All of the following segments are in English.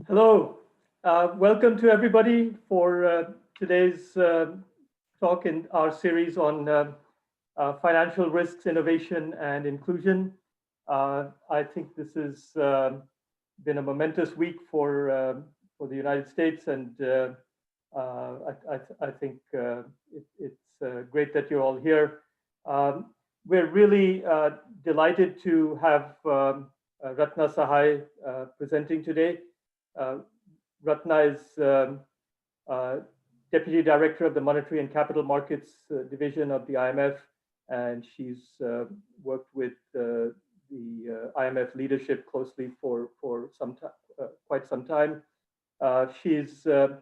Hello, welcome to everybody for today's talk in our series on financial risks, innovation, and inclusion. I think this has been a momentous week for the United States, and I think it's great that you're all here. We're really delighted to have Ratna Sahay presenting today. Ratna is Deputy Director of the Monetary and Capital Markets Division of the IMF, and she's worked with the IMF leadership closely for some time, quite some time. She's got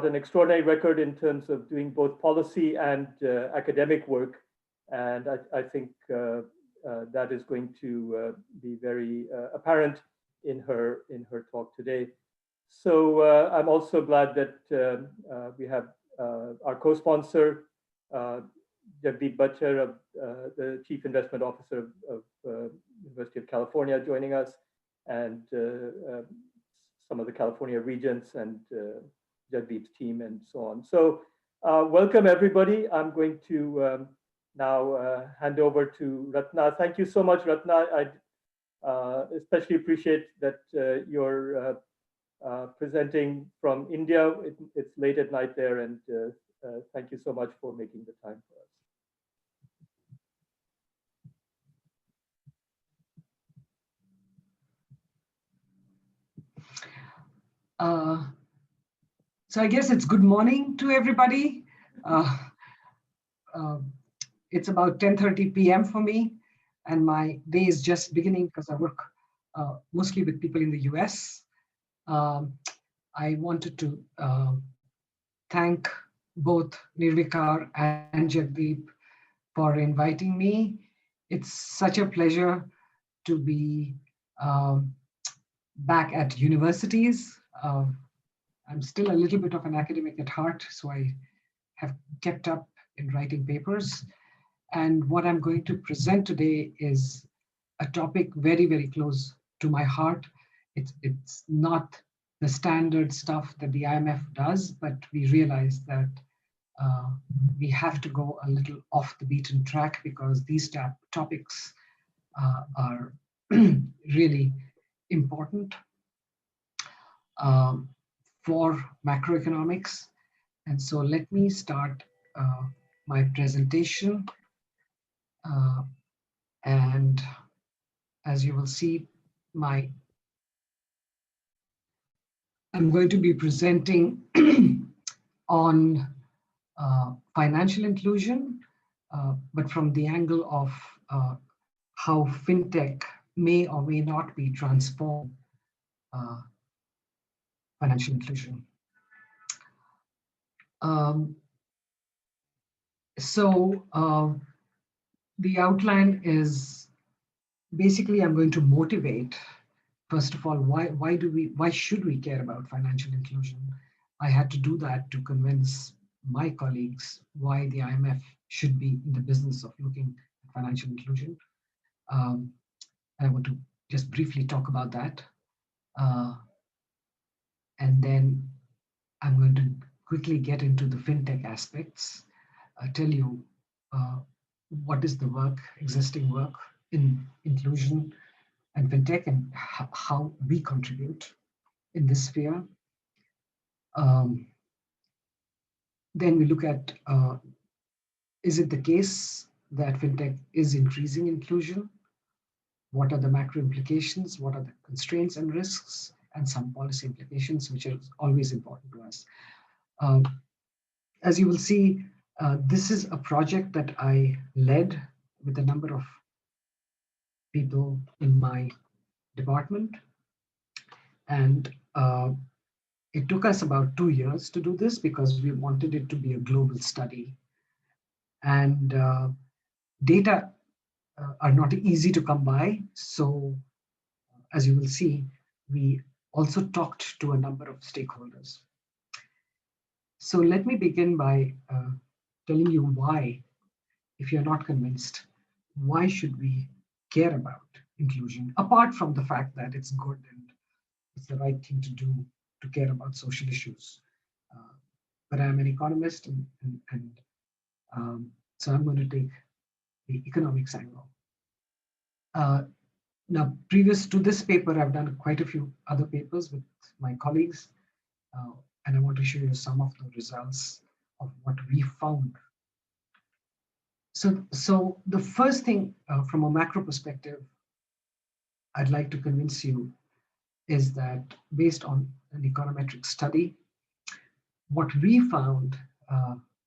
an extraordinary record in terms of doing both policy and academic work, and I think that is going to be very apparent in her talk today. So I'm also glad that we have our co-sponsor, Jagdeep Bachar, of the Chief Investment Officer of University of California, joining us, and some of the California regents and Jagdeep's team and so on. So welcome everybody. I'm going to now hand over to Ratna. Thank you so much, Ratna. I especially appreciate that you're presenting from India. It's late at night there, and thank you so much for making the time for us. So I guess it's good morning to everybody. It's about 10:30 p.m. for me, and my day is just beginning because I work mostly with people in the US. I wanted to thank both Nirvikar and Jagdeep for inviting me. It's such a pleasure to be back at universities. I'm still a little bit of an academic at heart, so I have kept up in writing papers. And what I'm going to present today is a topic very, very close to my heart. It's not the standard stuff that the IMF does, but we realize that we have to go a little off the beaten track because these topics are really important for macroeconomics. And so let me start my presentation. And as you will see, I'm going to be presenting on financial inclusion, but from the angle of how fintech may or may not be transformed financial inclusion. The outline is basically I'm going to motivate, first of all, why should we care about financial inclusion? I had to do that to convince my colleagues why the IMF should be in the business of looking at financial inclusion. I want to just briefly talk about that. And then I'm going to quickly get into the fintech aspects, tell you what is the work, existing work in inclusion and fintech, and how we contribute in this sphere. Then we look at, is it the case that fintech is increasing inclusion? What are the macro implications? What are the constraints and risks? And some policy implications, which are always important to us. As you will see, this is a project that I led with a number of people in my department. And it took us about 2 years to do this because we wanted it to be a global study. And data are not easy to come by. So as you will see, we also talked to a number of stakeholders. So let me begin by telling you why, if you're not convinced, why should we care about inclusion, apart from the fact that it's good and it's the right thing to do to care about social issues. But I'm an economist, and so I'm going to take the economics angle. Now, previous to this paper, I've done quite a few other papers with my colleagues, and I want to show you some of the results of what we found. So the first thing from a macro perspective, I'd like to convince you is that based on an econometric study, what we found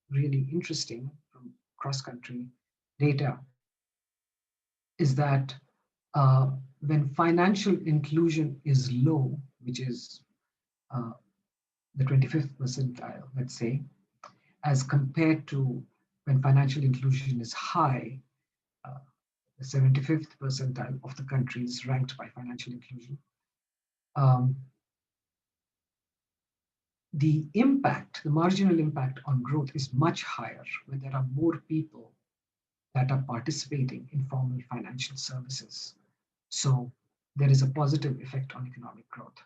really interesting from cross-country data is that when financial inclusion is low, which is the 25th percentile, let's say, as compared to when financial inclusion is high, the 75th percentile of the countries ranked by financial inclusion, the impact, the marginal impact on growth is much higher when there are more people that are participating in formal financial services. So there is a positive effect on economic growth.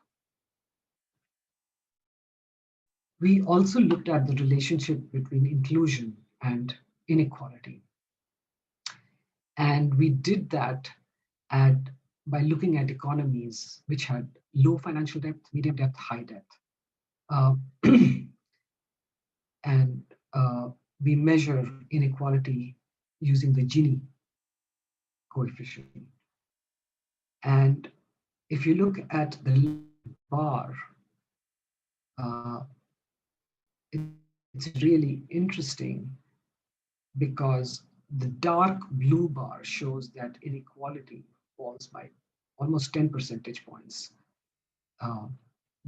We also looked at the relationship between inclusion and inequality. And we did that by looking at economies which had low financial depth, medium depth, high depth. And we measure inequality using the Gini coefficient. And if you look at the bar, it's really interesting because the dark blue bar shows that inequality falls by almost 10 percentage points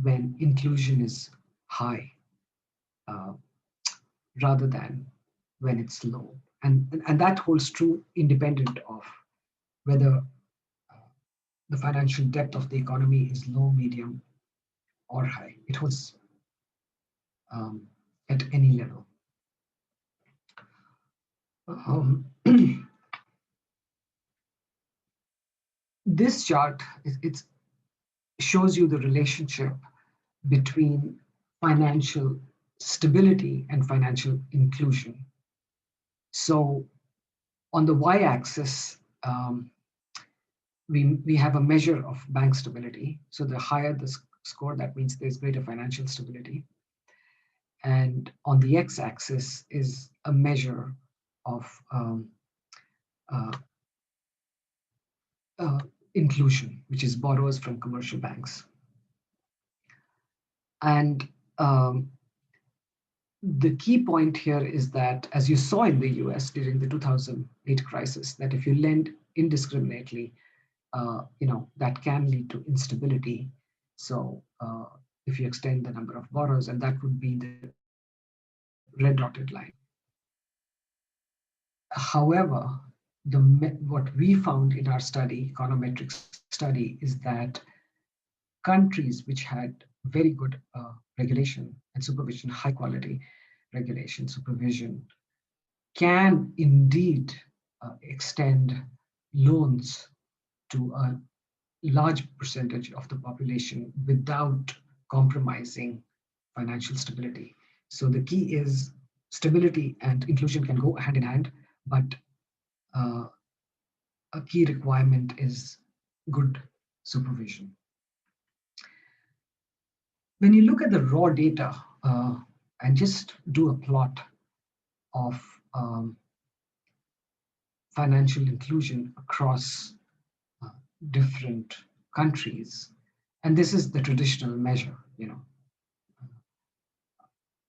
when inclusion is high, rather than when it's low. And that holds true independent of whether the financial depth of the economy is low, medium, or high. It holds at any level. This chart, it shows you the relationship between financial stability and financial inclusion. So on the y-axis, we have a measure of bank stability. So the higher the score, that means there's greater financial stability. And on the x-axis is a measure of inclusion, which is borrowers from commercial banks. And the key point here is that, as you saw in the US during the 2008 crisis, that if you lend indiscriminately, that can lead to instability. So if you extend the number of borrowers, and that would be the red dotted line. However, what we found in our study, econometric study, is that countries which had very good regulation and supervision, high quality regulation, supervision, can indeed extend loans to a large percentage of the population without compromising financial stability. So the key is stability and inclusion can go hand in hand, but a key requirement is good supervision. When you look at the raw data and just do a plot of financial inclusion across different countries, and this is the traditional measure,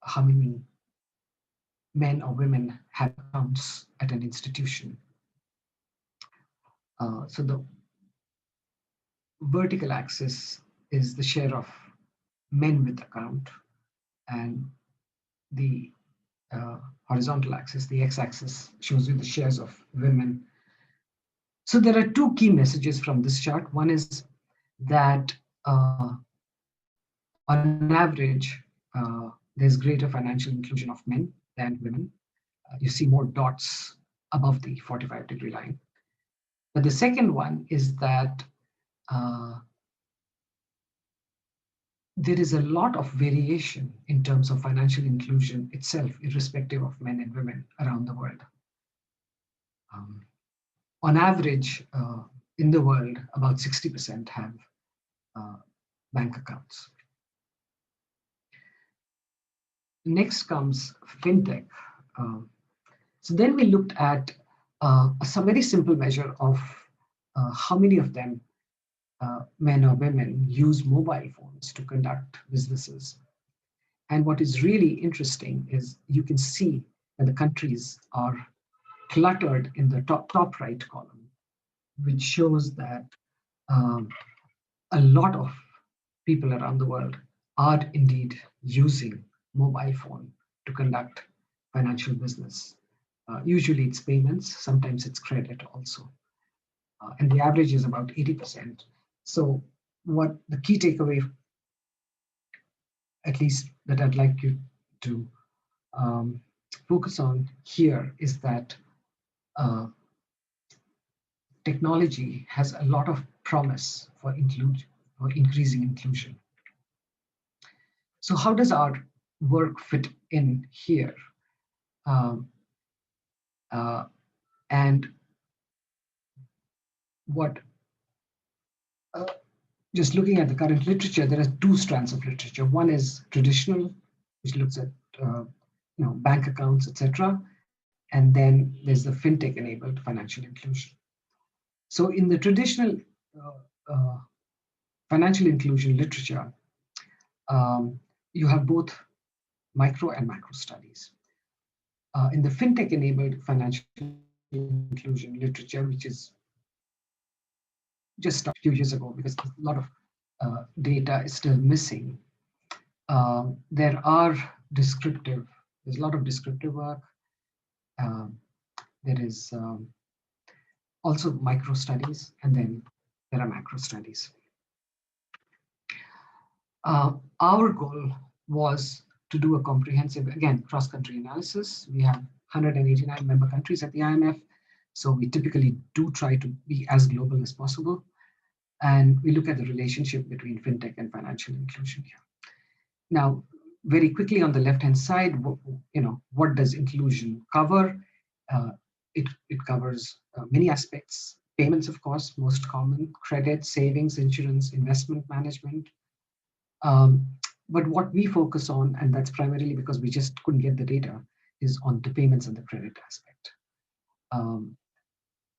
how many men or women have accounts at an institution. So the vertical axis is the share of men with account, and the horizontal axis, the x-axis, shows you the shares of women. So there are two key messages from this chart. One is that on average, there's greater financial inclusion of men than women. You see more dots above the 45-degree line. But the second one is that there is a lot of variation in terms of financial inclusion itself, irrespective of men and women around the world. On average, in the world, about 60% have bank accounts. Next comes fintech. So then we looked at some very simple measure of how many of them, men or women, use mobile phones to conduct businesses. And what is really interesting is you can see that the countries are cluttered in the top right column, which shows that a lot of people around the world are indeed using mobile phone to conduct financial business. Usually it's payments, sometimes it's credit also. And the average is about 80%. So what the key takeaway, at least that I'd like you to focus on here, is that technology has a lot of promise for increasing inclusion. So how does our work fit in here? And what, just looking at the current literature, there are two strands of literature. One is traditional, which looks at bank accounts, etc. And then there's the fintech-enabled financial inclusion. So in the traditional financial inclusion literature, you have both micro and macro studies. In the fintech-enabled financial inclusion literature, which is just a few years ago, because a lot of data is still missing, there's a lot of descriptive work. There is also micro studies, and then there are macro studies. Our goal was to do a comprehensive, again, cross-country analysis. We have 189 member countries at the IMF, so we typically do try to be as global as possible. And we look at the relationship between fintech and financial inclusion here. Now, very quickly on the left-hand side, what does inclusion cover? It covers many aspects. Payments, of course, most common, credit, savings, insurance, investment management. But what we focus on, and that's primarily because we just couldn't get the data, is on the payments and the credit aspect.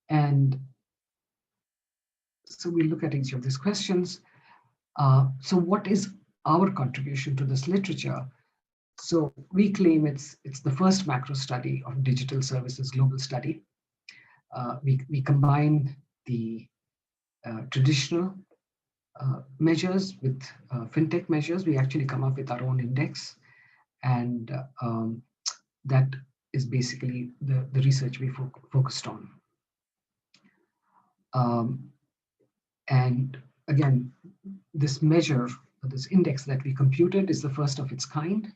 And so we look at each of these questions. So what is our contribution to this literature? So we claim it's the first macro study of digital services global study. We combine the traditional measures with fintech measures. We actually come up with our own index, and that is basically the research we focused on. And again, this measure, this index that we computed, is the first of its kind,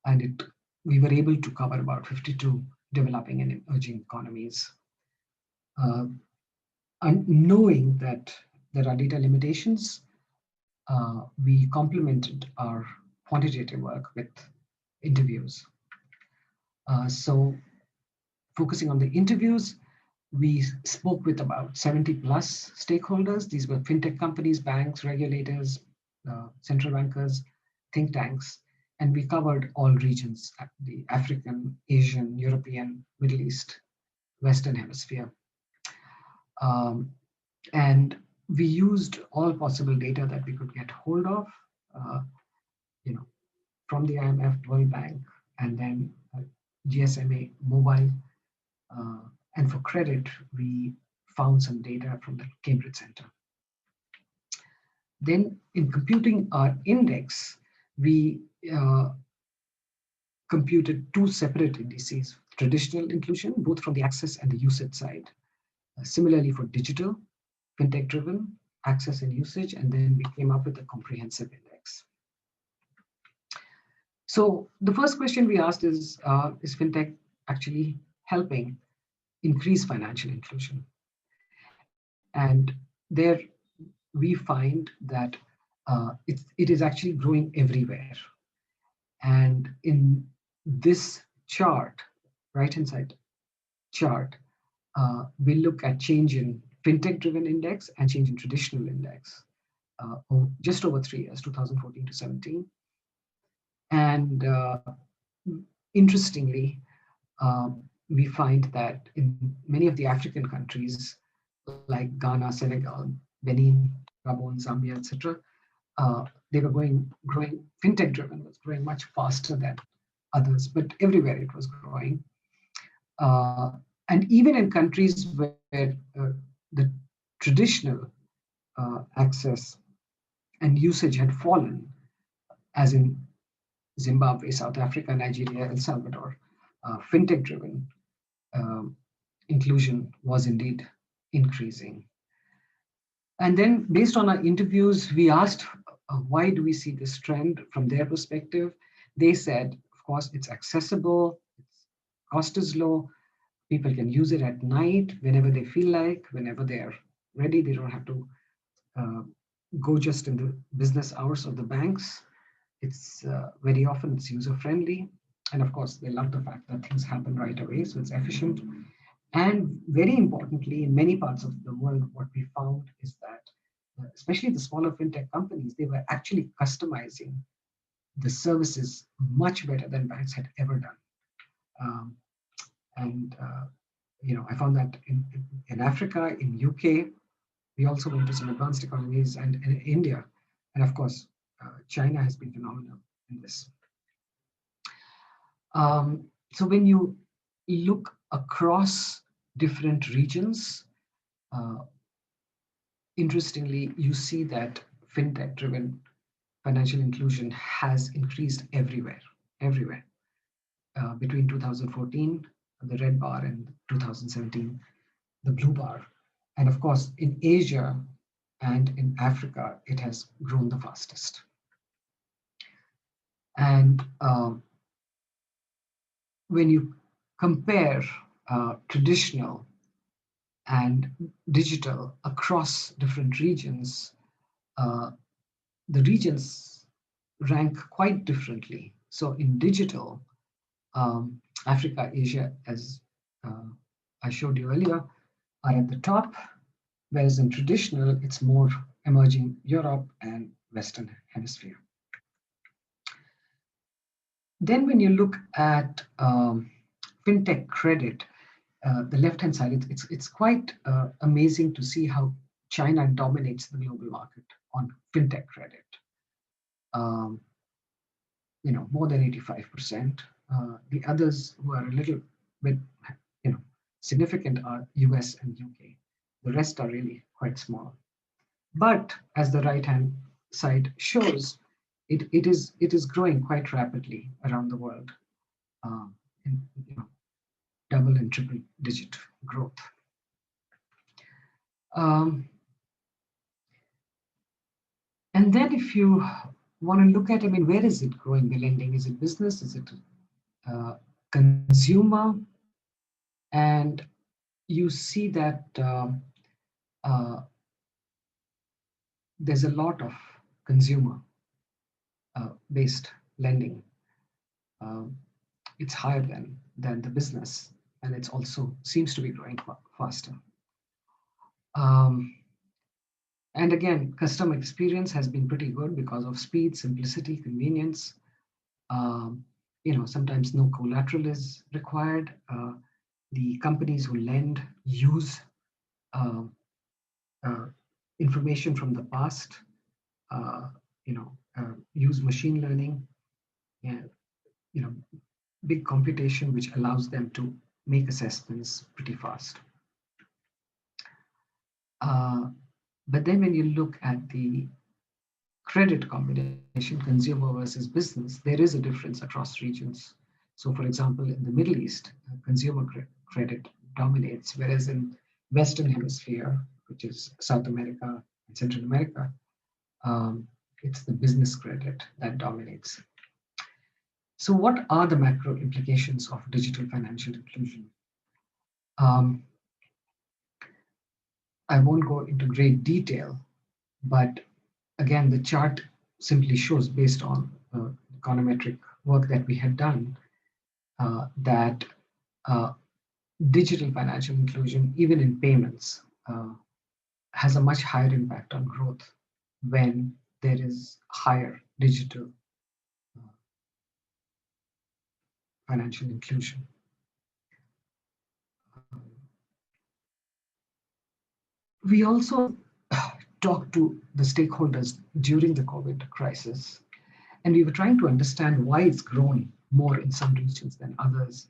and we were able to cover about 52 developing and emerging economies. And knowing that there are data limitations, we complemented our quantitative work with interviews. So focusing on the interviews, we spoke with about 70 plus stakeholders. These were fintech companies, banks, regulators, central bankers, think tanks, and we covered all regions: the African, Asian, European, Middle East, Western Hemisphere. And we used all possible data that we could get hold of, from the IMF, World Bank, and then GSMA mobile. And for credit, we found some data from the Cambridge Center. Then in computing our index, we computed two separate indices: traditional inclusion, both from the access and the usage side. Similarly for digital, fintech-driven, access and usage, and then we came up with a comprehensive index. So the first question we asked is fintech actually helping increase financial inclusion? And there we find that it is actually growing everywhere. And in this chart, right-hand side chart, we look at change in fintech-driven index and change in traditional index just over 3 years, 2014 to 17. And interestingly, we find that in many of the African countries like Ghana, Senegal, Benin, Gabon, Zambia, etc., they were growing. Fintech-driven was growing much faster than others, but everywhere it was growing. And even in countries where the traditional access and usage had fallen, as in Zimbabwe, South Africa, Nigeria, El Salvador, fintech-driven inclusion was indeed increasing. And then based on our interviews, we asked, why do we see this trend from their perspective? They said, of course, it's accessible, its cost is low, people can use it at night whenever they feel like, whenever they're ready. They don't have to go just in the business hours of the banks. It's very often it's user-friendly. And of course, they love the fact that things happen right away, so it's efficient. And very importantly, in many parts of the world, what we found is that, especially the smaller fintech companies, they were actually customizing the services much better than banks had ever done. I found that in Africa, in UK, we also went to some advanced economies, and in India, and of course, China has been phenomenal in this. So when you look across different regions, interestingly, you see that fintech-driven financial inclusion has increased everywhere. Between 2014, the red bar, and 2017, the blue bar. And of course, in Asia and in Africa, it has grown the fastest. And when you compare traditional and digital across different regions, the regions rank quite differently. So in digital, Africa, Asia, as I showed you earlier, are at the top, whereas in traditional, it's more emerging Europe and Western Hemisphere. Then when you look at fintech credit, the left-hand side, it's quite amazing to see how China dominates the global market on fintech credit. More than 85%. The others who are a little bit, significant are US and UK. The rest are really quite small. But as the right-hand side shows, it is growing quite rapidly around the world, in double and triple digit growth. And then if you want to look at, where is it growing, the lending? Is it business? Is it consumer? And you see that there's a lot of consumer based lending. It's higher than the business, and it also seems to be growing faster. And again, customer experience has been pretty good because of speed, simplicity, convenience. Sometimes no collateral is required. The companies who lend use information from the past, use machine learning, and big computation, which allows them to make assessments pretty fast. But then when you look at the credit combination, consumer versus business, there is a difference across regions. So for example, in the Middle East, consumer credit dominates, whereas in Western Hemisphere, which is South America and Central America, it's the business credit that dominates. So what are the macro implications of digital financial inclusion? I won't go into great detail, but again, the chart simply shows, based on econometric work that we had done, that digital financial inclusion, even in payments, has a much higher impact on growth when there is higher digital financial inclusion. We also talked to the stakeholders during the COVID crisis, and we were trying to understand why it's grown more in some regions than others.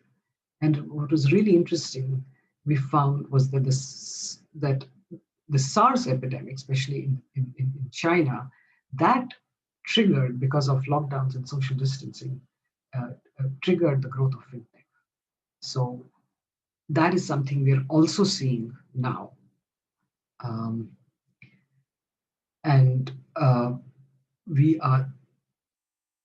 And what was really interesting, we found, was that the SARS epidemic, especially in China, that triggered, because of lockdowns and social distancing, triggered the growth of fintech. So that is something we are also seeing now. And we are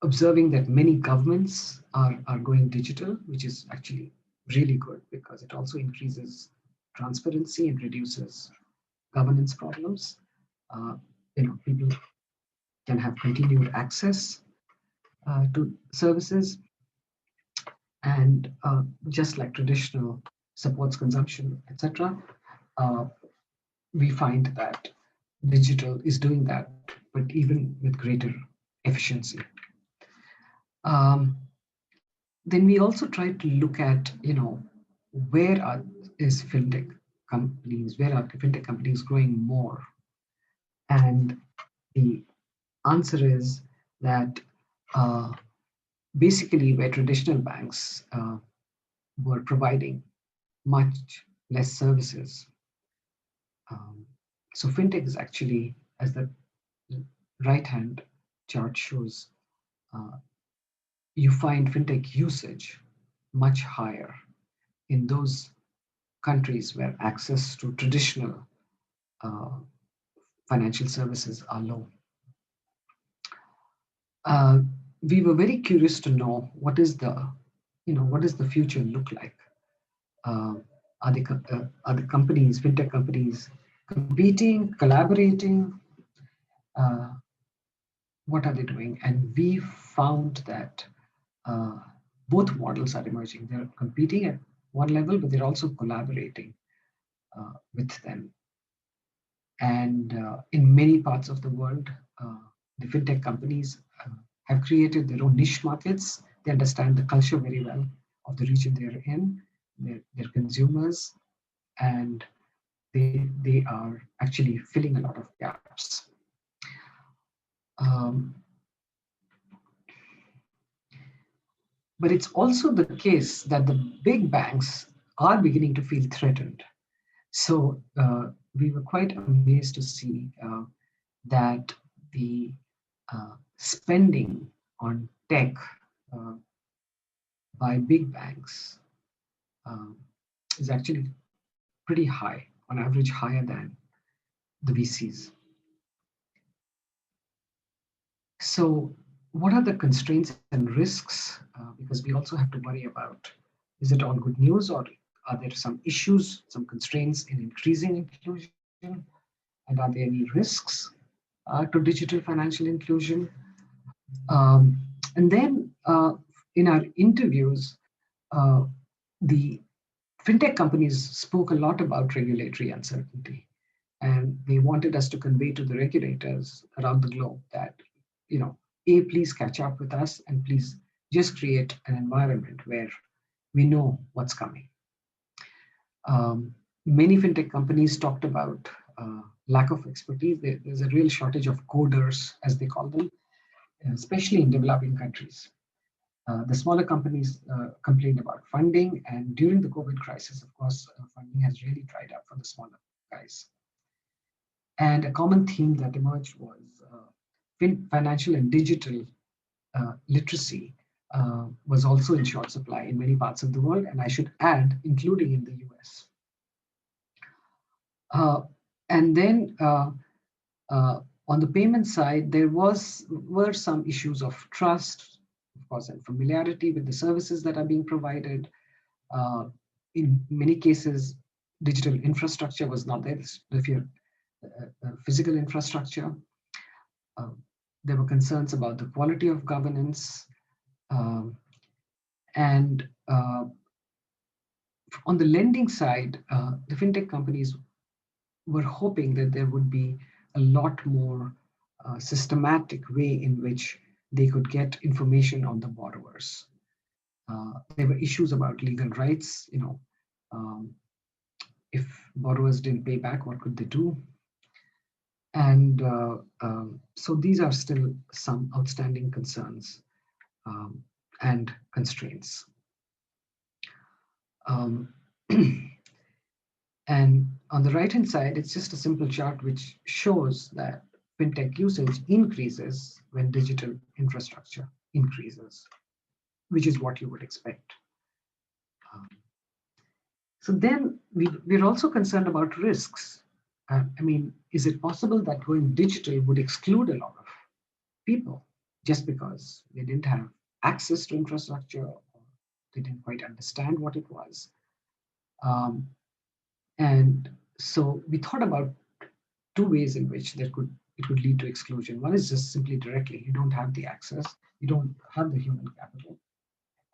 observing that many governments are going digital, which is actually really good because it also increases transparency and reduces governance problems. People can have continued access to services, and just like traditional supports consumption, etc. We find that digital is doing that, but even with greater efficiency. Then we also try to look at, where is fintech companies, where are fintech companies growing more? And the answer is that basically where traditional banks were providing much less services. So fintech is actually, as the right-hand chart shows, you find fintech usage much higher in those countries where access to traditional financial services are low. We were very curious to know what does the future look like? Are the companies, fintech companies, competing, collaborating? What are they doing? And we found that both models are emerging. They're competing at one level, but they're also collaborating with them. And in many parts of the world, the fintech companies have created their own niche markets. They understand the culture very well of the region they're in, their consumers, and they are actually filling a lot of gaps. But it's also the case that the big banks are beginning to feel threatened. So we were quite amazed to see that the spending on tech by big banks is actually pretty high, on average higher than the VCs. So what are the constraints and risks? Because we also have to worry about, is it all good news, or are there some issues, some constraints in increasing inclusion? And are there any risks to digital financial inclusion? And then in our interviews, the fintech companies spoke a lot about regulatory uncertainty. And they wanted us to convey to the regulators around the globe that, please catch up with us, and please just create an environment where we know what's coming. Many fintech companies talked about lack of expertise. There's a real shortage of coders, as they call them, especially in developing countries. The smaller companies complained about funding, and during the COVID crisis, of course, funding has really dried up for the smaller guys. And a common theme that emerged was financial and digital literacy was also in short supply in many parts of the world, and I should add, including in the US. And then on the payment side, there were some issues of trust, of course, and familiarity with the services that are being provided. In many cases, digital infrastructure was not there. The physical infrastructure. There were concerns about the quality of governance, and on the lending side, the fintech companies were hoping that there would be a lot more systematic way in which they could get information on the borrowers. There were issues about legal rights. If borrowers didn't pay back, what could they do? And so these are still some outstanding concerns and constraints. And on the right-hand side, it's just a simple chart which shows that fintech usage increases when digital infrastructure increases, which is what you would expect. So then we're also concerned about risks. I mean, is it possible that going digital would exclude a lot of people just because they didn't have access to infrastructure, or they didn't quite understand what it was? And so we thought about two ways in which it could lead to exclusion. One is just simply directly, you don't have the access, you don't have the human capital.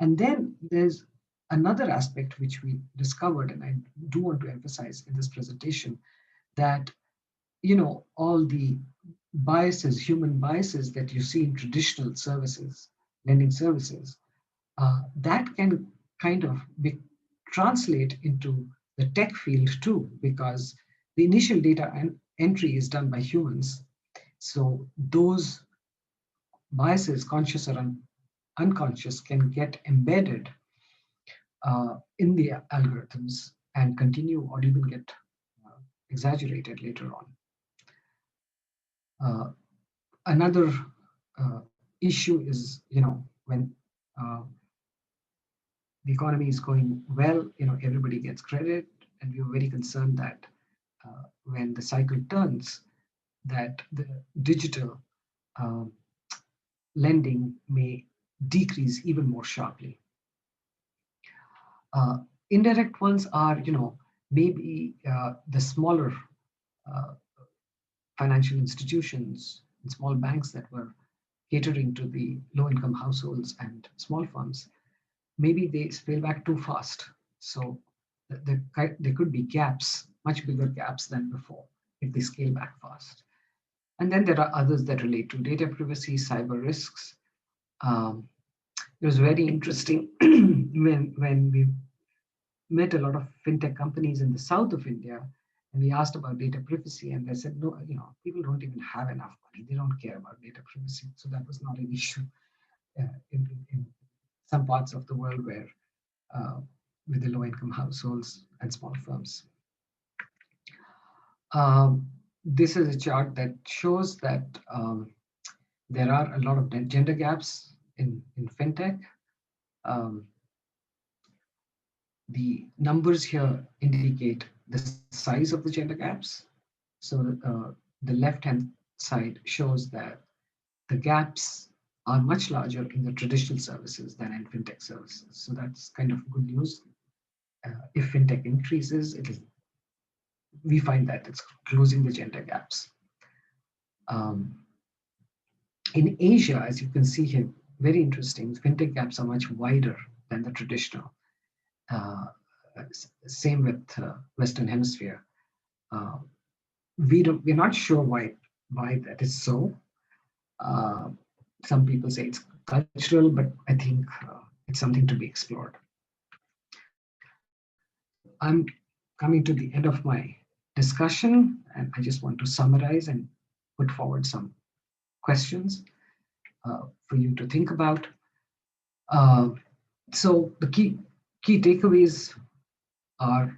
And then there's another aspect which we discovered, and I do want to emphasize in this presentation, that all the biases, human biases that you see in traditional services, lending services, that can kind of translate into the tech field too, because the initial data entry is done by humans. So those biases, conscious or unconscious, can get embedded in the algorithms and continue or even get exaggerated later on. Another issue is, when the economy is going well, everybody gets credit, and we were very concerned that when the cycle turns, that the digital lending may decrease even more sharply. Indirect ones are, maybe the smaller financial institutions and small banks that were catering to the low-income households and small firms. Maybe they scale back too fast. So there could be gaps, much bigger gaps than before, if they scale back fast. And then there are others that relate to data privacy, cyber risks. It was very interesting when we met a lot of fintech companies in the south of India, and we asked about data privacy, and they said, no, people don't even have enough money. They don't care about data privacy. So that was not an issue in some parts of the world where with the low-income households and small firms. This is a chart that shows that there are a lot of gender gaps in fintech. The numbers here indicate the size of the gender gaps. So the left-hand side shows that the gaps are much larger in the traditional services than in fintech services. So that's kind of good news. If fintech increases, we find that it's closing the gender gaps. In Asia, as you can see here, very interesting, fintech gaps are much wider than the traditional. Same with Western Hemisphere. We're not sure why that is so. Some people say it's cultural, but I think it's something to be explored. I'm coming to the end of my discussion, and I just want to summarize and put forward some questions for you to think about. So the key takeaways are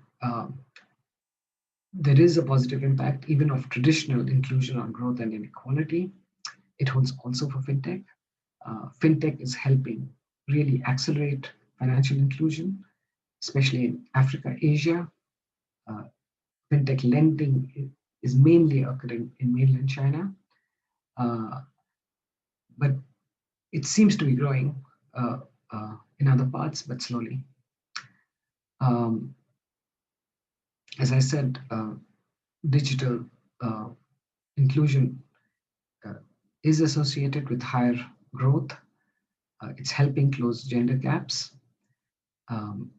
there is a positive impact even of traditional inclusion on growth and inequality. It holds also for fintech. Fintech is helping really accelerate financial inclusion, especially in Africa, Asia. Fintech lending is mainly occurring in mainland China, but it seems to be growing in other parts, but slowly. As I said, digital inclusion is associated with higher growth. It's helping close gender gaps. Um,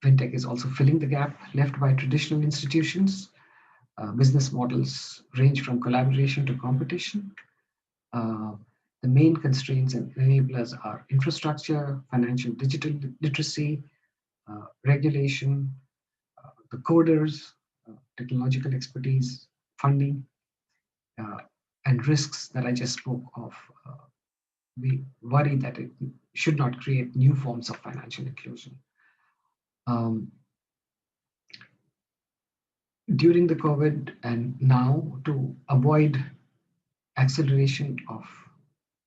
Fintech is also filling the gap left by traditional institutions. Business models range from collaboration to competition. The main constraints and enablers are infrastructure, financial digital literacy, regulation, the coders, technological expertise, funding, and risks that I just spoke of. We worry that it should not create new forms of financial inclusion. During the COVID and now, to avoid acceleration of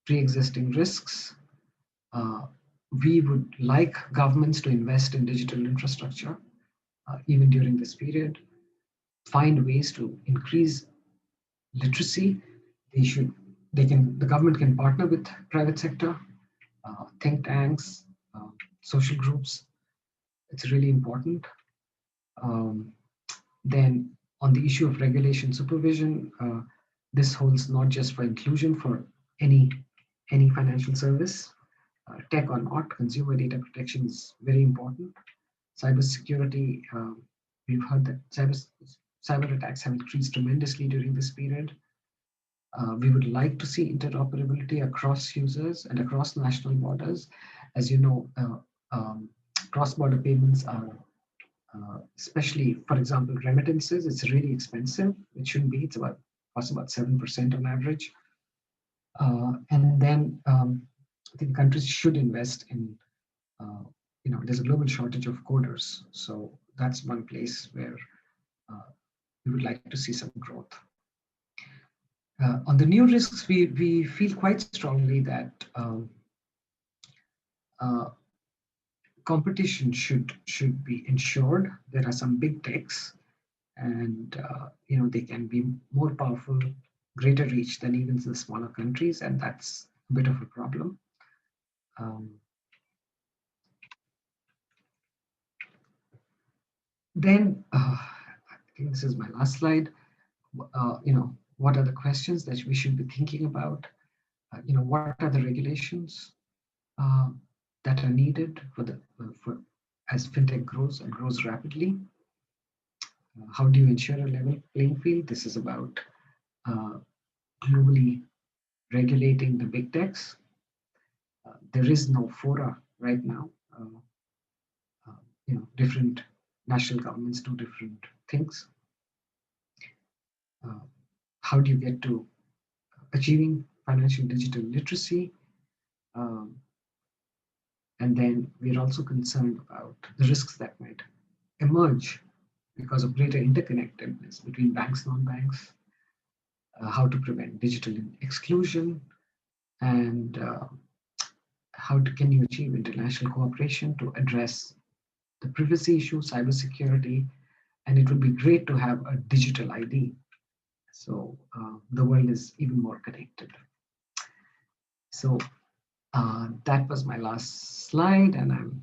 pre-existing risks, we would like governments to invest in digital infrastructure, even during this period, find ways to increase literacy. The government can partner with private sector, think tanks, social groups. It's really important. Then on the issue of regulation supervision, this holds not just for inclusion for any financial service, tech or not, consumer data protection is very important. Cybersecurity, we've heard that cyber attacks have increased tremendously during this period. We would like to see interoperability across users and across national borders. As you know, cross-border payments are, especially, for example, remittances, it's really expensive. It shouldn't be. Costs about 7% on average. And then I think countries should invest in, there's a global shortage of coders. So that's one place where we would like to see some growth. On the new risks, we feel quite strongly that competition should be ensured. There are some big techs, and they can be more powerful, greater reach than even the smaller countries, and that's a bit of a problem. Then I think this is my last slide. What are the questions that we should be thinking about? What are the regulations that are needed for as fintech grows and grows rapidly? How do you ensure a level playing field? This is about globally regulating the big techs. There is no fora right now. Different national governments do different things. How do you get to achieving financial digital literacy? And then we're also concerned about the risks that might emerge because of greater interconnectedness between banks, non-banks, how to prevent digital exclusion, and can you achieve international cooperation to address the privacy issue, cybersecurity, and it would be great to have a digital ID. So the world is even more connected. So that was my last slide, and I'm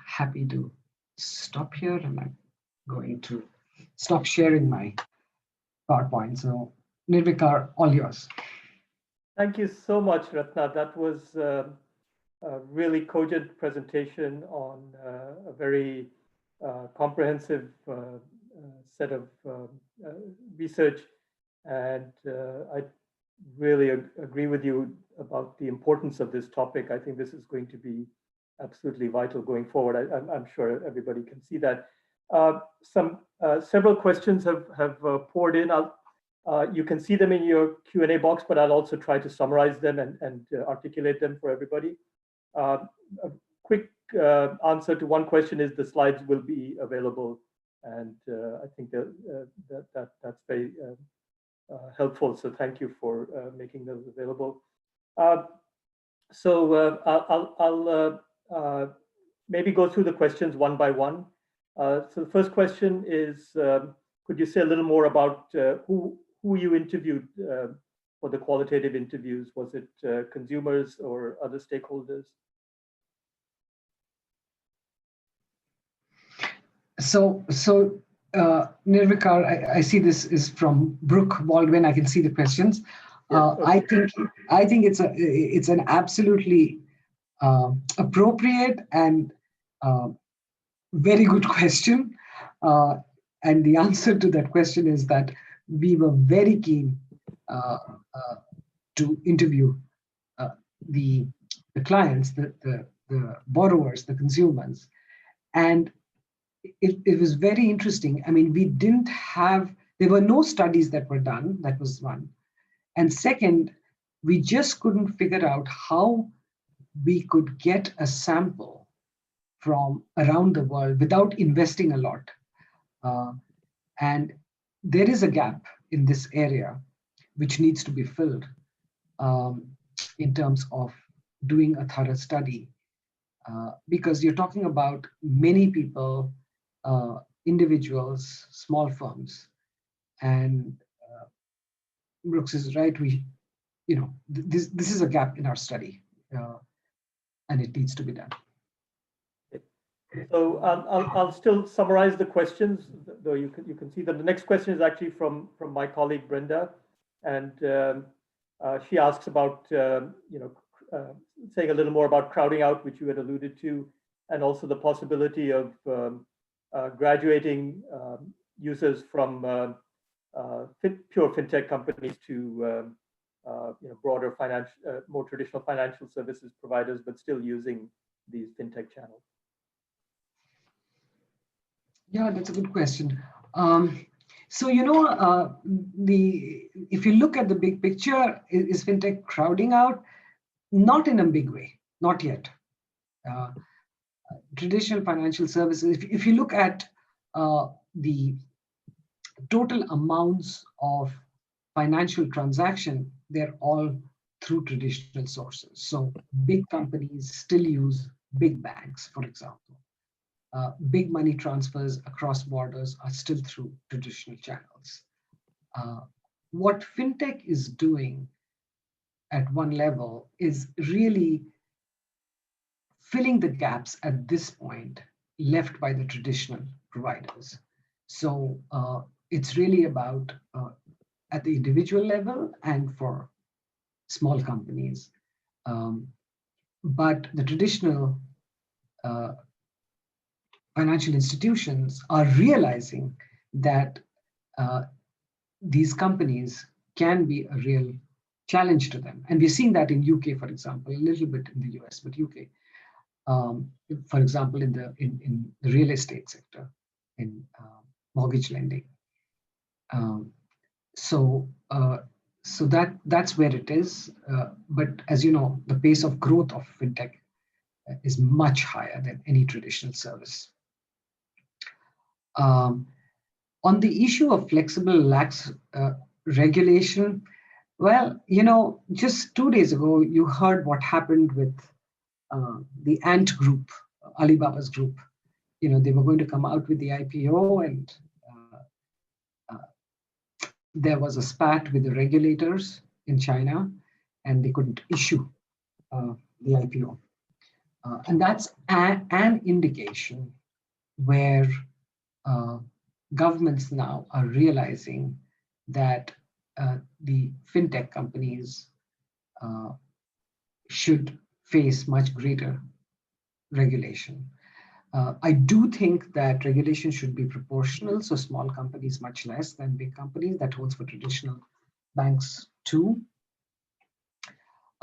happy to stop here, and I'm going to stop sharing my PowerPoint. So Nirvikar, all yours. Thank you so much, Ratna. That was a really cogent presentation on a very comprehensive set of research. And I really agree with you about the importance of this topic. I think this is going to be absolutely vital going forward. I'm sure everybody can see that. Several questions have poured in. You can see them in your Q&A box, but I'll also try to summarize them and articulate them for everybody. A quick answer to one question is the slides will be available, and I think that's very helpful. So thank you for making those available. So I'll maybe go through the questions one by one. So the first question is, could you say a little more about who you interviewed for the qualitative interviews? Was it consumers or other stakeholders? So Nirvikar, I see this is from Brooke Baldwin. I can see the questions. Yes, I okay. think it's an absolutely appropriate and very good question. Uh, and the answer to that question is that we were very keen uh, uh, to interview uh, the clients, the borrowers, the consumers, and it was very interesting. I mean, there were no studies that were done. That was one. And second, we just couldn't figure out how we could get a sample from around the world without investing a lot. Uh, and there is a gap in this area which needs to be filled um, in terms of doing a thorough study. Because you're talking about many people, individuals, small firms, and Brooks is right. This is a gap in our study, and it needs to be done. So I'll still summarize the questions, though you can see that the next question is actually from my colleague Brenda, and she asks about saying a little more about crowding out, which you had alluded to, and also the possibility of graduating users from pure fintech companies to broader more traditional financial services providers, but still using these fintech channels. Yeah, that's a good question. So if you look at the big picture, is fintech crowding out? Not in a big way, not yet. Traditional financial services, if you look at the total amounts of financial transaction, they're all through traditional sources. So big companies still use big banks, for example. Big money transfers across borders are still through traditional channels. What fintech is doing at one level is really filling the gaps at this point left by the traditional providers. So it's really about at the individual level and for small companies. But the traditional financial institutions are realizing that these companies can be a real challenge to them. And we're seeing that in UK, for example, a little bit in the US, but UK. For example, in the real estate sector, in mortgage lending. So that's where it is. But as you know, the pace of growth of fintech is much higher than any traditional service. On the issue of flexible lax regulation, well, just 2 days ago, you heard what happened with the Ant Group, Alibaba's group. They were going to come out with the IPO, and there was a spat with the regulators in China, and they couldn't issue the IPO. And that's an indication where governments now are realizing that the fintech companies should face much greater regulation. I do think that regulation should be proportional, so small companies much less than big companies. That holds for traditional banks too.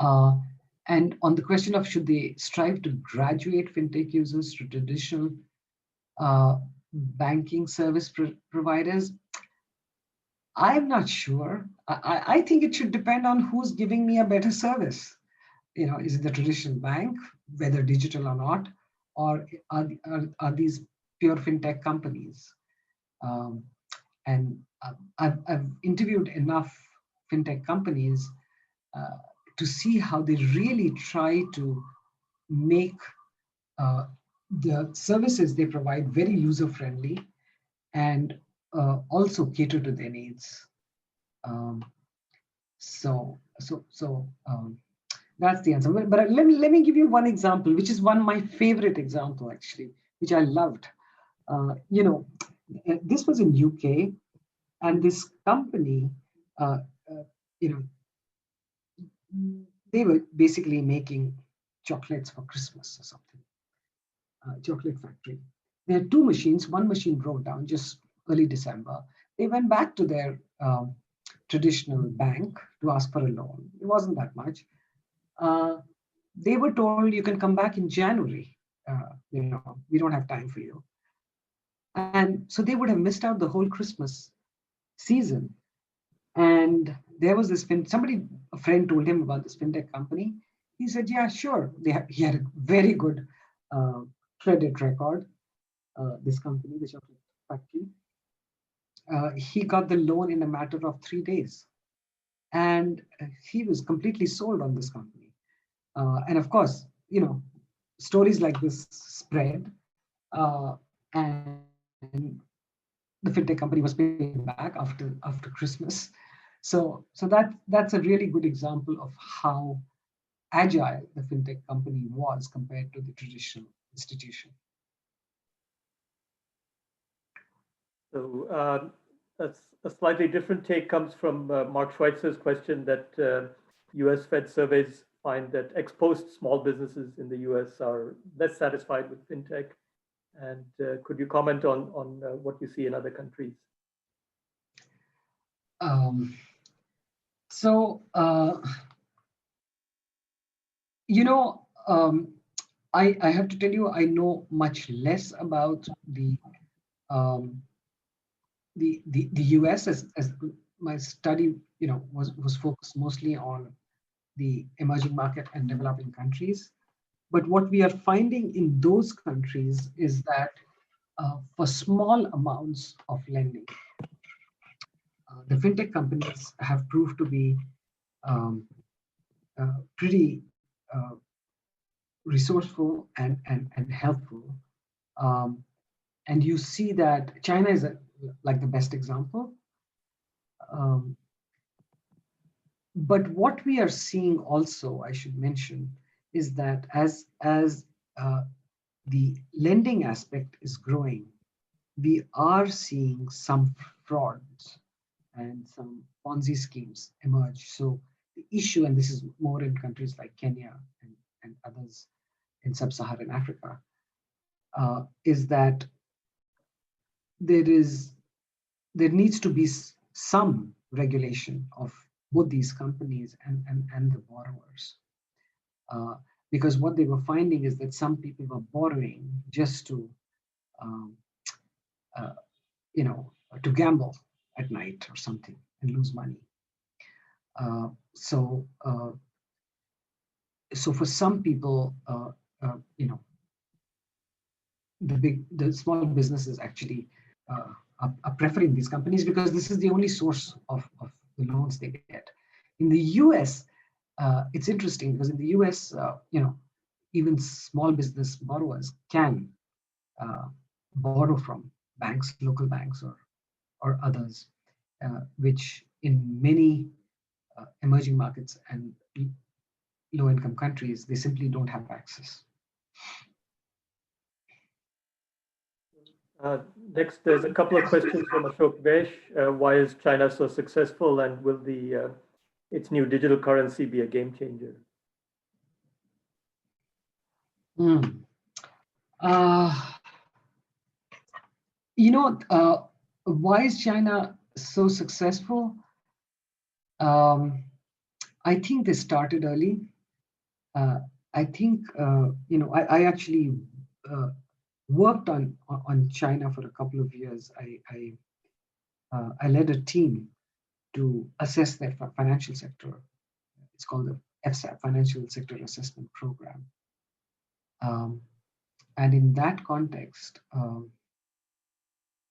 And on the question of should they strive to graduate fintech users to traditional banking service providers, I'm not sure. I think it should depend on who's giving me a better service. Is it the traditional bank, whether digital or not, or are these pure fintech companies? And I've interviewed enough fintech companies to see how they really try to make the services they provide very user-friendly and also cater to their needs. So that's the answer. But let me give you one example, which is one of my favorite example actually, which I loved. This was in UK, and this company, uh, you know, they were basically making chocolates for Christmas or something. Chocolate factory. They had two machines. One machine broke down just early December. They went back to their traditional bank to ask for a loan. It wasn't that much. They were told you can come back in January. We don't have time for you. And so they would have missed out the whole Christmas season. And there was this a friend told him about this fintech company. He said, yeah, sure. He had a very good credit record, this company, the chocolate factory. He got the loan in a matter of 3 days. And he was completely sold on this company. And of course, stories like this spread, and the fintech company was paying back after Christmas. So that's a really good example of how agile the fintech company was compared to the traditional institution. So a slightly different take comes from Mark Schweitzer's question that US Fed surveys find that ex-post small businesses in the US are less satisfied with fintech. And could you comment on what you see in other countries? I have to tell you, I know much less about the US as my study, was focused mostly on the emerging market and developing countries. But what we are finding in those countries is that for small amounts of lending, the fintech companies have proved to be pretty resourceful and helpful. And you see that China is like the best example. But what we are seeing also, I should mention, is that as the lending aspect is growing, we are seeing some frauds and some Ponzi schemes emerge. So the issue, and this is more in countries like Kenya and others in sub-Saharan Africa, is that there needs to be some regulation of both these companies and the borrowers. Because what they were finding is that some people were borrowing just to to gamble at night or something and lose money. So for some people, the small businesses actually are preferring these companies because this is the only source of the loans they get. In the US, it's interesting because in the US, even small business borrowers can borrow from banks, local banks or others, which in many emerging markets and low-income countries, they simply don't have access. Next, there's a couple of questions from Ashok Besh. Why is China so successful, and will its new digital currency be a game changer? Why is China so successful? I think they started early. I think I actually worked on China for a couple of years. I led a team to assess their financial sector. It's called the FSAP, Financial Sector Assessment Program. And in that context,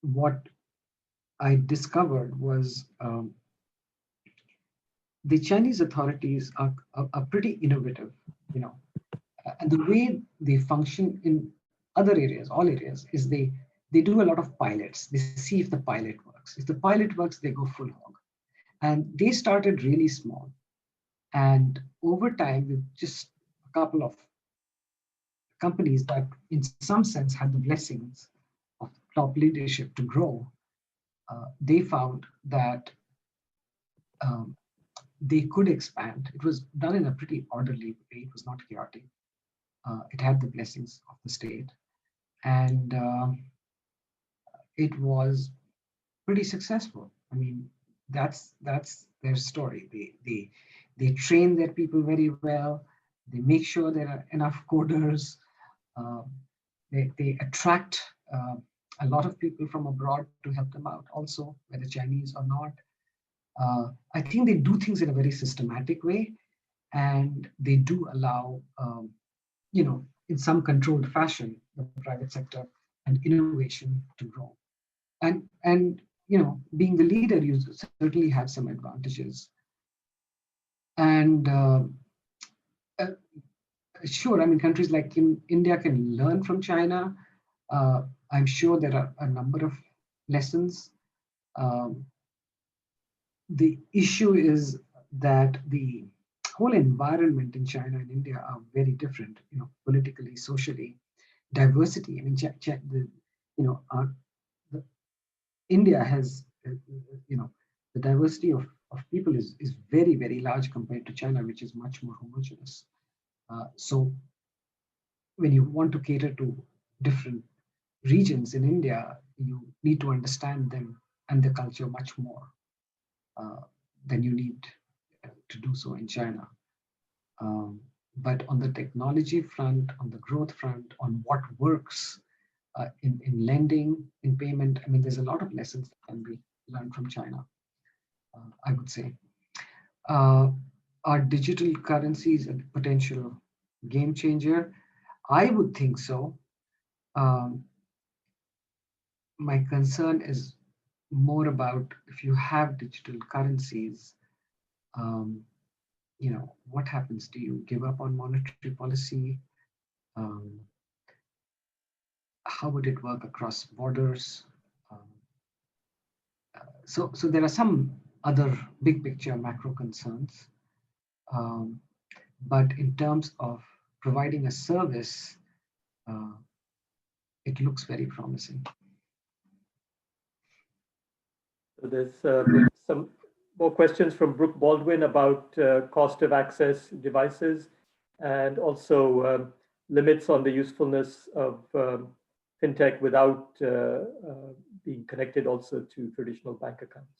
what I discovered was the Chinese authorities are pretty innovative, and the way they function in other areas, all areas, is they do a lot of pilots. They see if the pilot works. If the pilot works, they go full hog. And they started really small. And over time, with just a couple of companies that in some sense had the blessings of top leadership to grow, they found that they could expand. It was done in a pretty orderly way. It was not chaotic. It had the blessings of the state, and it was pretty successful. I mean, that's their story. They train their people very well. They make sure there are enough coders. They attract a lot of people from abroad to help them out also, whether Chinese or not. I think they do things in a very systematic way, and they do allow, in some controlled fashion, the private sector and innovation to grow. And being the leader, you certainly have some advantages. And sure, I mean, countries like India can learn from China. I'm sure there are a number of lessons. The issue is that the whole environment in China and India are very different, politically, socially, diversity. I mean, India has, the diversity of people is very, very large compared to China, which is much more homogeneous. So when you want to cater to different regions in India, you need to understand them and the culture much more than you need to do so in China. But on the technology front, on the growth front, on what works in lending, in payment, I mean, there's a lot of lessons that can be learned from China, I would say. Are digital currencies a potential game changer? I would think so. My concern is more about if you have digital currencies, what happens? Do you give up on monetary policy? How would it work across borders? So there are some other big picture macro concerns. But in terms of providing a service, it looks very promising. So there's some more questions from Brooke Baldwin about cost of access devices and also limits on the usefulness of fintech without being connected also to traditional bank accounts.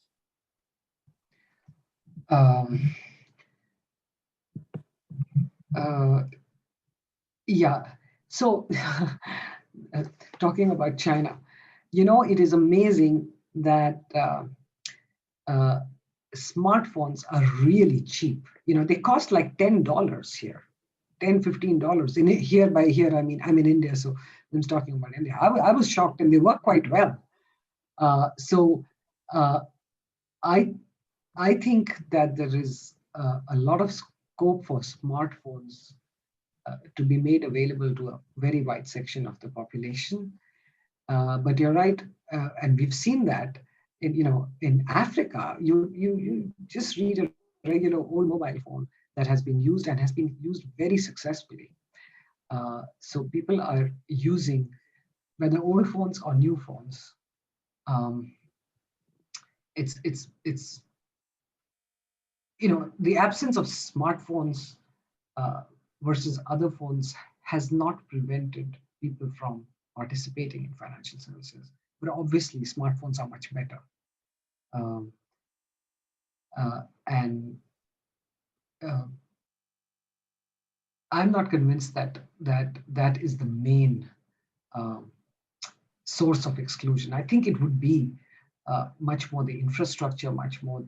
Yeah, so talking about China, it is amazing that smartphones are really cheap. They cost like $10 here, $10, $15. Here, I mean, I'm in India, so I'm talking about India. I was shocked, and they work quite well. So I think that there is a lot of scope for smartphones to be made available to a very wide section of the population. But you're right, and we've seen that in Africa. You just read a regular old mobile phone that has been used and has been used very successfully. So people are using, whether old phones or new phones. It's the absence of smartphones versus other phones has not prevented people from participating in financial services. But obviously, smartphones are much better. I'm not convinced that is the main source of exclusion. I think it would be much more the infrastructure, much more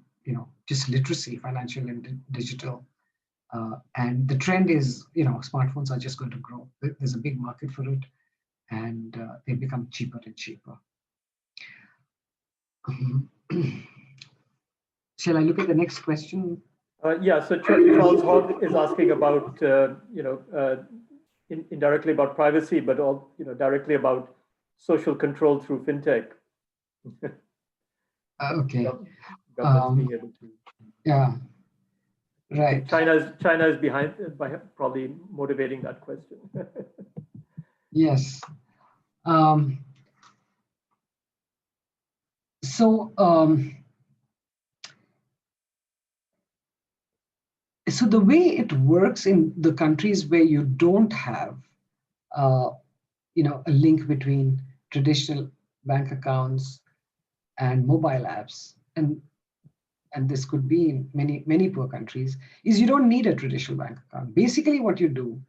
just literacy, financial and digital. And the trend is, smartphones are just going to grow. There's a big market for it, and they become cheaper and cheaper. Shall I look at the next question? Yeah, so Charles Hogg is asking about, indirectly about privacy, but all, directly about social control through fintech. Okay. Governments being able to. Yeah. Right. China is behind by probably motivating that question. Yes. So so the way it works in the countries where you don't have a link between traditional bank accounts and mobile apps, and this could be in many poor countries, is you don't need a traditional bank account. Basically what you do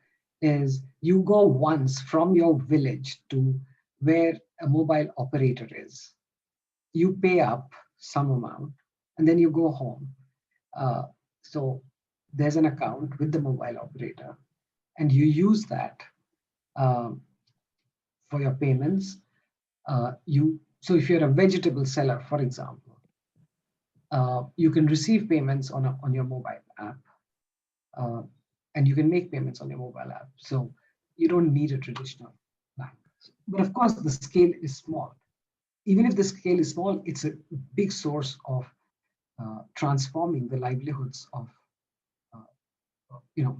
is you go once from your village to where a mobile operator is, you pay up some amount, and then you go home. So there's an account with the mobile operator, and you use that um, for your payments. So if you're a vegetable seller, for example, you can receive payments on your mobile app, uh, and you can make payments on your mobile app. So you don't need a traditional bank. But of course, the scale is small. Even if the scale is small, it's a big source of transforming the livelihoods of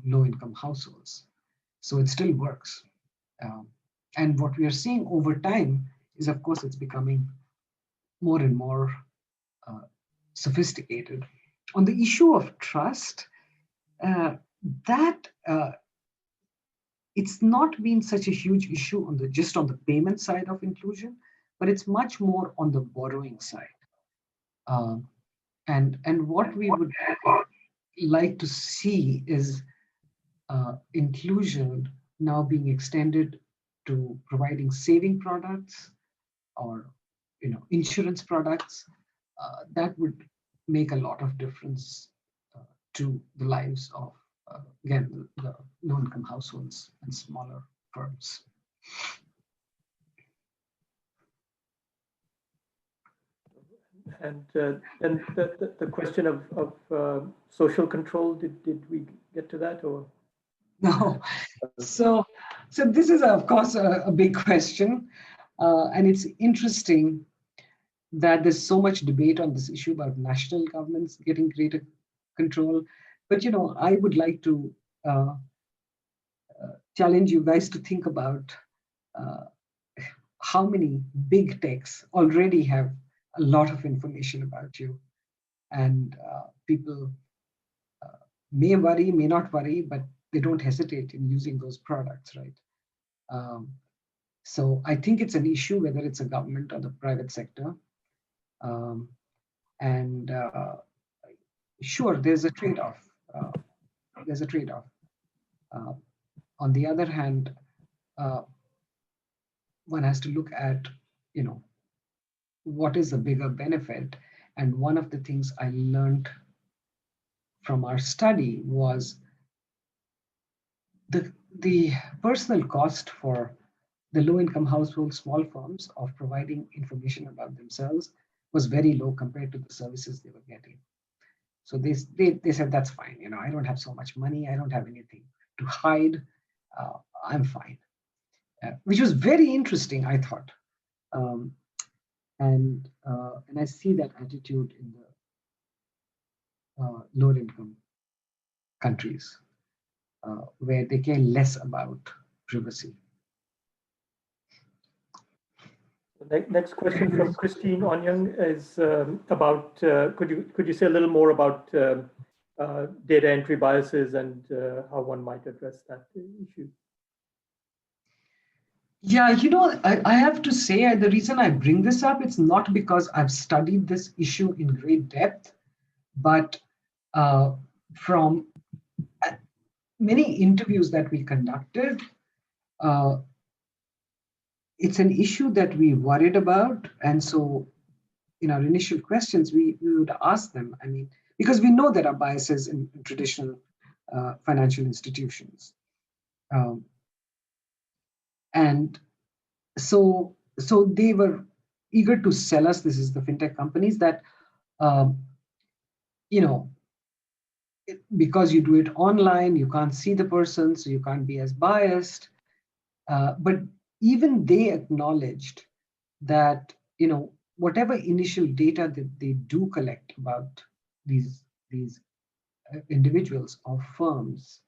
low-income households. So it still works. And what we are seeing over time is, of course, it's becoming more and more sophisticated. On the issue of trust, that it's not been such a huge issue on just on the payment side of inclusion, but it's much more on the borrowing side. And what we would like to see is inclusion now being extended to providing saving products or insurance products. That would make a lot of difference to the lives of again the low-income households and smaller firms. And then the question of social control, did we get to that, or? No. So this is, of course, a big question. And it's interesting that there's so much debate on this issue about national governments getting greater control. But, I would like to challenge you guys to think about how many big techs already have a lot of information about you. And people may worry, may not worry, but they don't hesitate in using those products, right? So I think it's an issue whether it's a government or the private sector. And sure, there's a trade-off. On the other hand, one has to look at, what is the bigger benefit. And one of the things I learned from our study was the personal cost for the low-income household small firms of providing information about themselves was very low compared to the services they were getting. So they said, that's fine. I don't have so much money. I don't have anything to hide. I'm fine. Which was very interesting, I thought. And I see that attitude in the lower-income countries, where they care less about privacy. The next question from Christine Onyang is about, could you say a little more about data entry biases and how one might address that issue? Yeah, I have to say the reason I bring this up, it's not because I've studied this issue in great depth, but from many interviews that we conducted, it's an issue that we worried about. And so in our initial questions, we would ask them, because we know there are biases in traditional financial institutions. And so they were eager to sell us, this is the fintech companies, that, because you do it online, you can't see the person, so you can't be as biased. But even they acknowledged that, whatever initial data that they do collect about these individuals or firms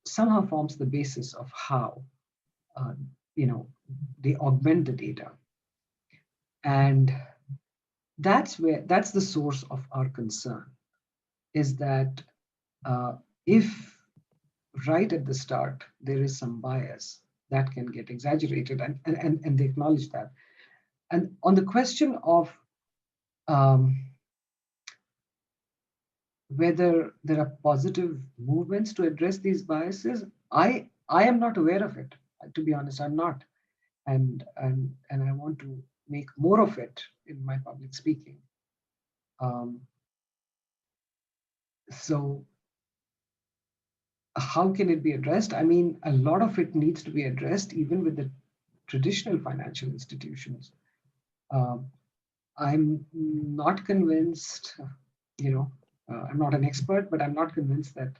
somehow forms the basis of how they augment the data. And that's the source of our concern, is that if right at the start there is some bias that can get exaggerated, and they acknowledge that. And on the question of whether there are positive movements to address these biases, I am not aware of it. To be honest, I'm not, and I want to make more of it in my public speaking. So how can it be addressed? I mean, a lot of it needs to be addressed even with the traditional financial institutions. I'm not convinced, I'm not an expert, but I'm not convinced that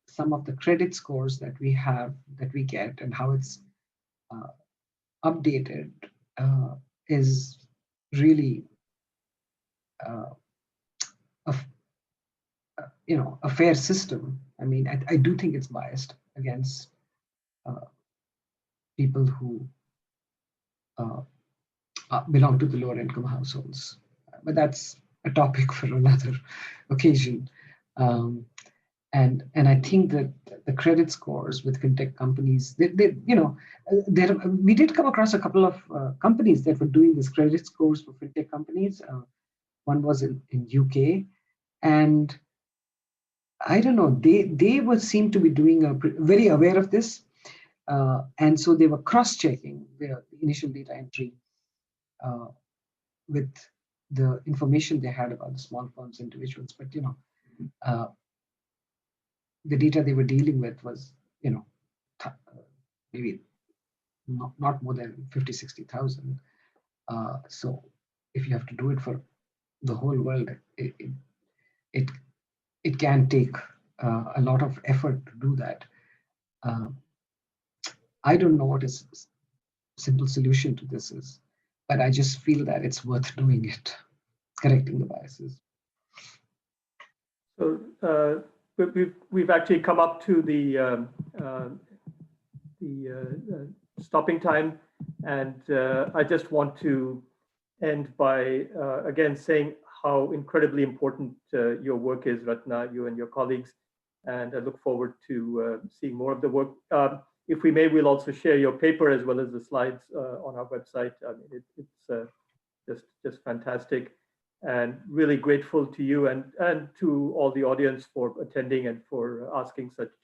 some of the credit scores that we have, that we get, and how it's updated is really a fair system. I mean, I do think it's biased against people who belong to the lower income households, but that's a topic for another occasion. And I think that the credit scores with fintech companies, we did come across a couple of companies that were doing this credit scores for fintech companies. One was in UK, and I don't know, they would seem to be doing very aware of this, and so they were cross-checking the initial data entry with the information they had about the small firms, individuals. But the data they were dealing with was maybe not more than 50,000-60,000. So if you have to do it for the whole world, it can take a lot of effort to do that. I don't know what a simple solution to this is, but I just feel that it's worth doing it, correcting the biases. So we've actually come up to the stopping time, and I just want to end by again saying how incredibly important your work is, Ratna, you and your colleagues, and I look forward to seeing more of the work. If we may, we'll also share your paper as well as the slides on our website. I mean, it's just fantastic, and really grateful to you and to all the audience for attending and for asking such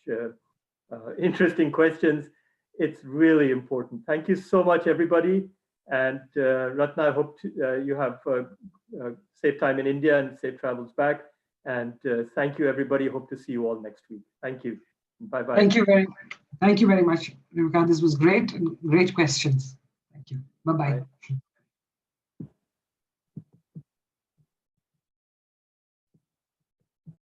interesting questions. It's really important. Thank you so much, everybody. And Ratna, I hope you have safe time in India and safe travels back. And thank you, everybody. Hope to see you all next week. Thank you. Bye-bye. Thank you very much, Rivika. This was great and great questions. Thank you. Bye-bye.